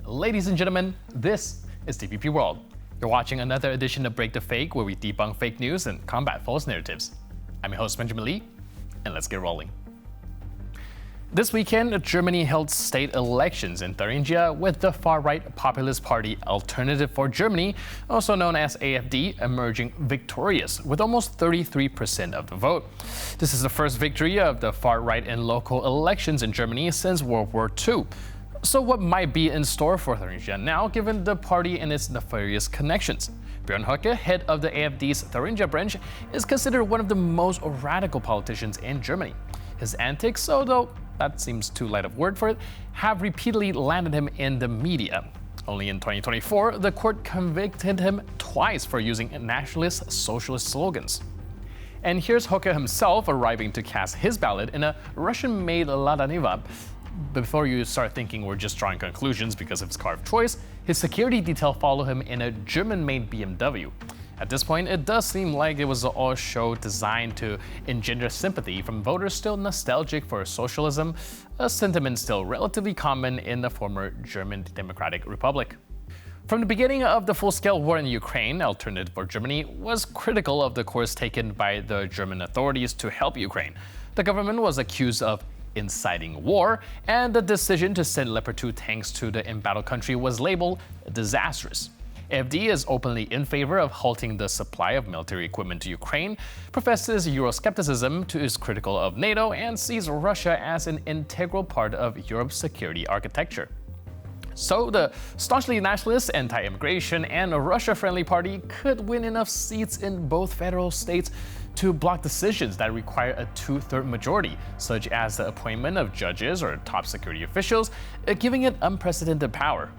Ladies and gentlemen, this is TPP World. You're watching another edition of Break the Fake, where we debunk fake news and combat false narratives. I'm your host, Benjamin Lee, and let's get rolling. This weekend, Germany held state elections in Thuringia, with the far-right populist party Alternative for Germany, also known as AfD, emerging victorious with almost 33% of the vote. This is the first victory of the far-right in local elections in Germany since World War II. So what might be in store for Thuringia now, given the party and its nefarious connections? Björn Höcke, head of the AfD's Thuringia branch, is considered one of the most radical politicians in Germany. His antics, although that seems too light of word for it, have repeatedly landed him in the media. Only in 2024, the court convicted him twice for using nationalist socialist slogans. And here's Höcke himself arriving to cast his ballot in a Russian-made Lada Niva. Before you start thinking we're just drawing conclusions because of his car of choice, his security detail followed him in a German-made BMW. At this point, it does seem like it was all show designed to engender sympathy from voters still nostalgic for socialism, a sentiment still relatively common in the former German Democratic Republic. From the beginning of the full-scale war in Ukraine, Alternative for Germany was critical of the course taken by the German authorities to help Ukraine. The government was accused of inciting war, and the decision to send Leopard 2 tanks to the embattled country was labeled disastrous. AfD is openly in favor of halting the supply of military equipment to Ukraine, professes Euroscepticism, is critical of NATO, and sees Russia as an integral part of Europe's security architecture. So the staunchly nationalist, anti-immigration, and Russia-friendly party could win enough seats in both federal states to block decisions that require a two-thirds majority, such as the appointment of judges or top security officials, giving it unprecedented power.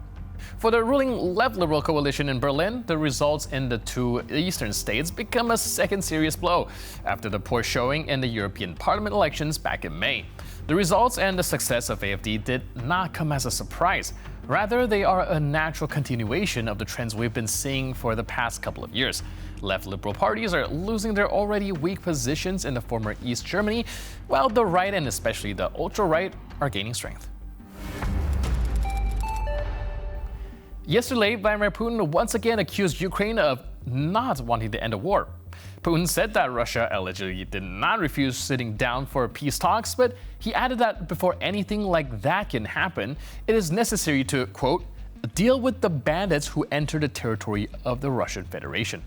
For the ruling left liberal coalition in Berlin, the results in the two eastern states become a second serious blow after the poor showing in the European Parliament elections back in May. The results and the success of AfD did not come as a surprise. Rather, they are a natural continuation of the trends we've been seeing for the past couple of years. Left liberal parties are losing their already weak positions in the former East Germany, while the right and especially the ultra-right are gaining strength. Yesterday, Vladimir Putin once again accused Ukraine of not wanting to end the war. Putin said that Russia allegedly did not refuse sitting down for peace talks, but he added that before anything like that can happen, it is necessary to, quote, deal with the bandits who enter the territory of the Russian Federation.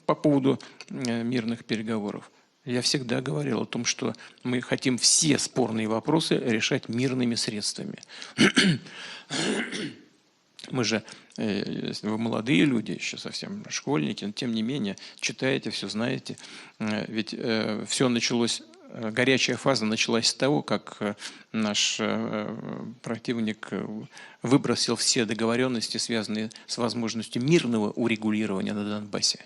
По поводу мирных переговоров. Я всегда говорил о том, что мы хотим все спорные вопросы решать мирными средствами. Мы же, вы молодые люди, еще совсем школьники, но тем не менее читаете, все знаете. Ведь все началось, горячая фаза началась с того, как наш противник выбросил все договоренности, связанные с возможностью мирного урегулирования на Донбассе.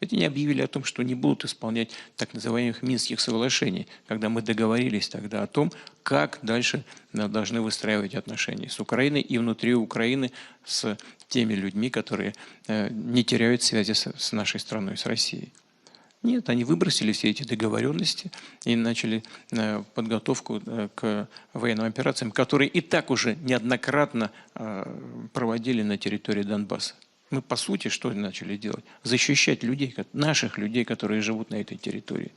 Ведь они объявили о том, что не будут исполнять так называемых Минских соглашений, когда мы договорились тогда о том, как дальше должны выстраивать отношения с Украиной и внутри Украины с теми людьми, которые не теряют связи с нашей страной, с Россией. Нет, они выбросили все эти договоренности и начали подготовку к военным операциям, которые и так уже неоднократно проводили на территории Донбасса. Мы, по сути, что начали делать? Защищать людей, наших людей, которые живут на этой территории.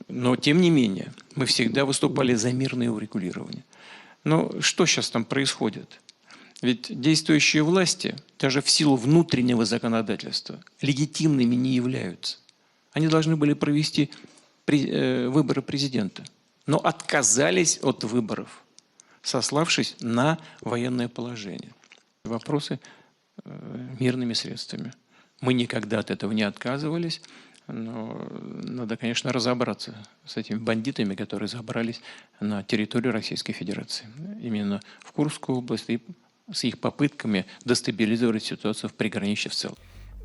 Но, тем не менее, мы всегда выступали за мирное урегулирование. Но что сейчас там происходит? Ведь действующие власти, даже в силу внутреннего законодательства, легитимными не являются. Они должны были провести выборы президента, но отказались от выборов, сославшись на военное положение. Вопросы мирными средствами. Мы никогда от этого не отказывались, но надо, конечно, разобраться с этими бандитами, которые забрались на территорию Российской Федерации, именно в Курскую область, и с их попытками дестабилизировать ситуацию в приграничье в целом.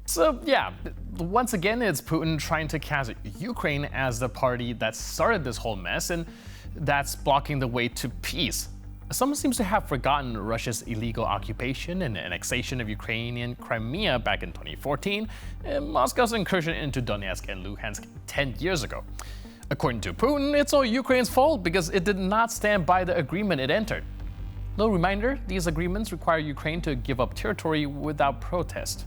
So, yeah, once again, it's Putin trying to cast Ukraine as the party that started this whole mess, and that's blocking the way to peace. Someone seems to have forgotten Russia's illegal occupation and annexation of Ukrainian Crimea back in 2014, and Moscow's incursion into Donetsk and Luhansk 10 years ago. According to Putin, it's all Ukraine's fault because it did not stand by the agreement it entered. Little reminder, these agreements require Ukraine to give up territory without protest.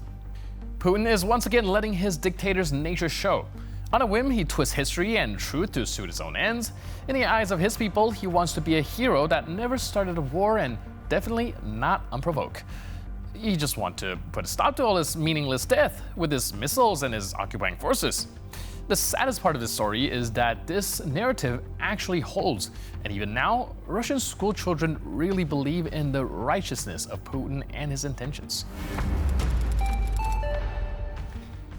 Putin is once again letting his dictator's nature show. On a whim, he twists history and truth to suit his own ends. In the eyes of his people, he wants to be a hero that never started a war and definitely not unprovoked. He just wants to put a stop to all his meaningless death with his missiles and his occupying forces. The saddest part of this story is that this narrative actually holds, and even now, Russian school children really believe in the righteousness of Putin and his intentions.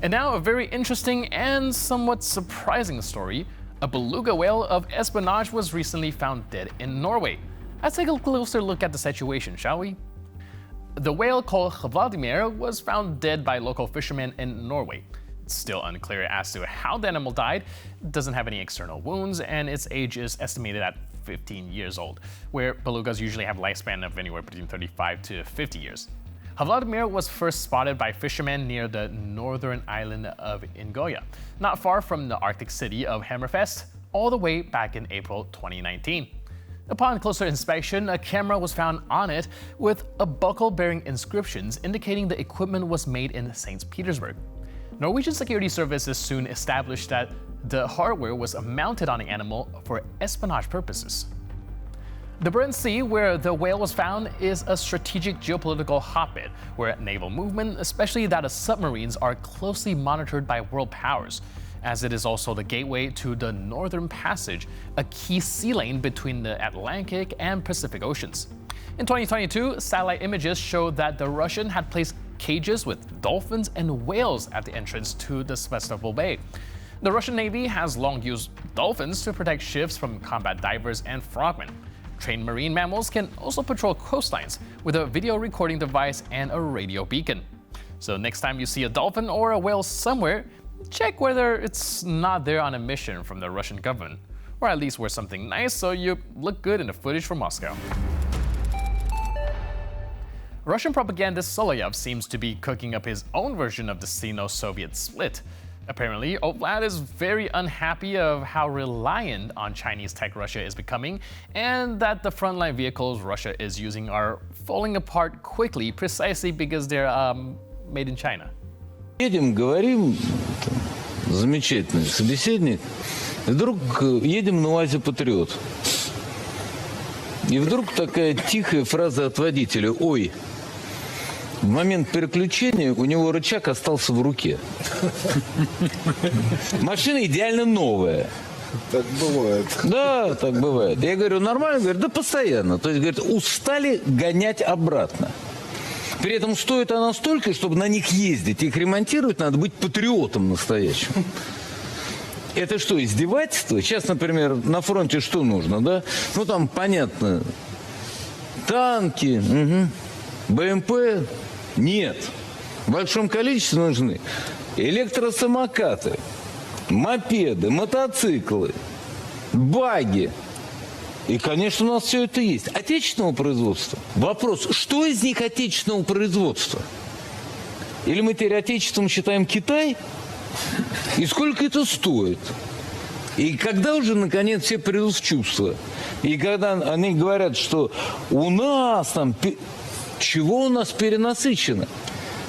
And now a very interesting and somewhat surprising story. A beluga whale of espionage was recently found dead in Norway. Let's take a closer look at the situation, shall we? The whale called Vladimir was found dead by local fishermen in Norway. It's still unclear as to how the animal died. It doesn't have any external wounds, and its age is estimated at 15 years old, where belugas usually have a lifespan of anywhere between 35 to 50 years. Vladimir was first spotted by fishermen near the northern island of Ingoya, not far from the Arctic city of Hammerfest, all the way back in April 2019. Upon closer inspection, a camera was found on it with a buckle bearing inscriptions indicating the equipment was made in St. Petersburg. Norwegian security services soon established that the hardware was mounted on the animal for espionage purposes. The Barents Sea, where the whale was found, is a strategic geopolitical hotbed where naval movement, especially that of submarines, are closely monitored by world powers, as it is also the gateway to the Northern Passage, a key sea lane between the Atlantic and Pacific Oceans. In 2022, satellite images showed that the Russian had placed cages with dolphins and whales at the entrance to the Sevastopol Bay. The Russian Navy has long used dolphins to protect ships from combat divers and frogmen. Trained marine mammals can also patrol coastlines with a video recording device and a radio beacon. So next time you see a dolphin or a whale somewhere, check whether it's not there on a mission from the Russian government, or at least wear something nice so you look good in the footage from Moscow. Russian propagandist Solovyev seems to be cooking up his own version of the Sino-Soviet split. Apparently, Vlad is very unhappy of how reliant on Chinese tech Russia is becoming, and that the frontline vehicles Russia is using are falling apart quickly precisely because they're made in China. Едем, говорим, замечательный собеседник, вдруг едем на УАЗе «Патриот». И вдруг такая тихая фраза от водителя: «Ой, в момент переключения у него рычаг остался в руке». Машина идеально новая. Так бывает. Да, так бывает. Я говорю, нормально? Говорит, да постоянно. То есть, говорит, устали гонять обратно. При этом стоит она столько, чтобы на них ездить. Их ремонтировать надо быть патриотом настоящим. Это что, издевательство? Сейчас, например, на фронте что нужно, да? Ну, там, понятно, танки, БМП нет. В большом количестве нужны электросамокаты, мопеды, мотоциклы, баги. И, конечно, у нас все это есть. Отечественного производства. Вопрос, что из них отечественного производства? Или мы теперь отечеством считаем Китай? И сколько это стоит? И когда уже, наконец, все придут в чувство? И когда они говорят, что у нас там... Чего у нас перенасыщено?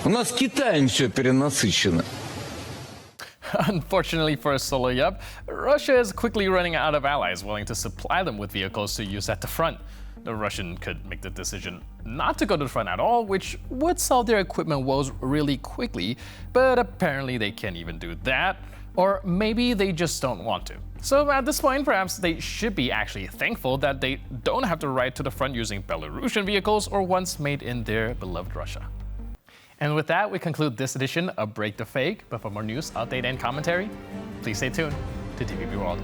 У нас Китаем все перенасыщено. Unfortunately for Solovyev, Russia is quickly running out of allies willing to supply them with vehicles to use at the front. The Russian could make the decision not to go to the front at all, which would solve their equipment woes really quickly, but apparently they can't even do that, or maybe they just don't want to. So at this point, perhaps they should be actually thankful that they don't have to ride to the front using Belarusian vehicles or ones made in their beloved Russia. And with that, we conclude this edition of Break the Fake. But for more news, update, and commentary, please stay tuned to TVP World.